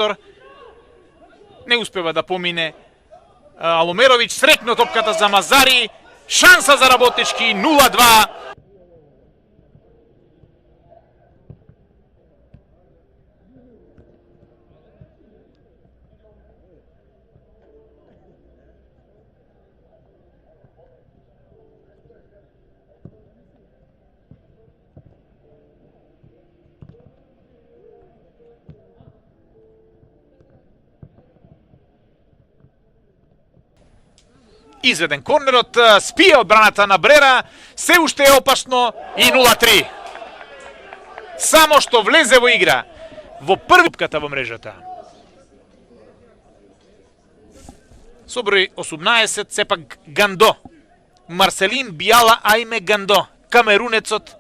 простор. Не успева да помине Аломеровиќ, срекно топката за Мазари, шанса за Работнички, 0-2. Изведен корнерот, спие одбраната на Брера, се уште е опасно и 0-3. Само што влезе во игра во првипката во мрежата. Со број 18, сепак Гандо. Марселин Биала Айме Гандо, камерунецот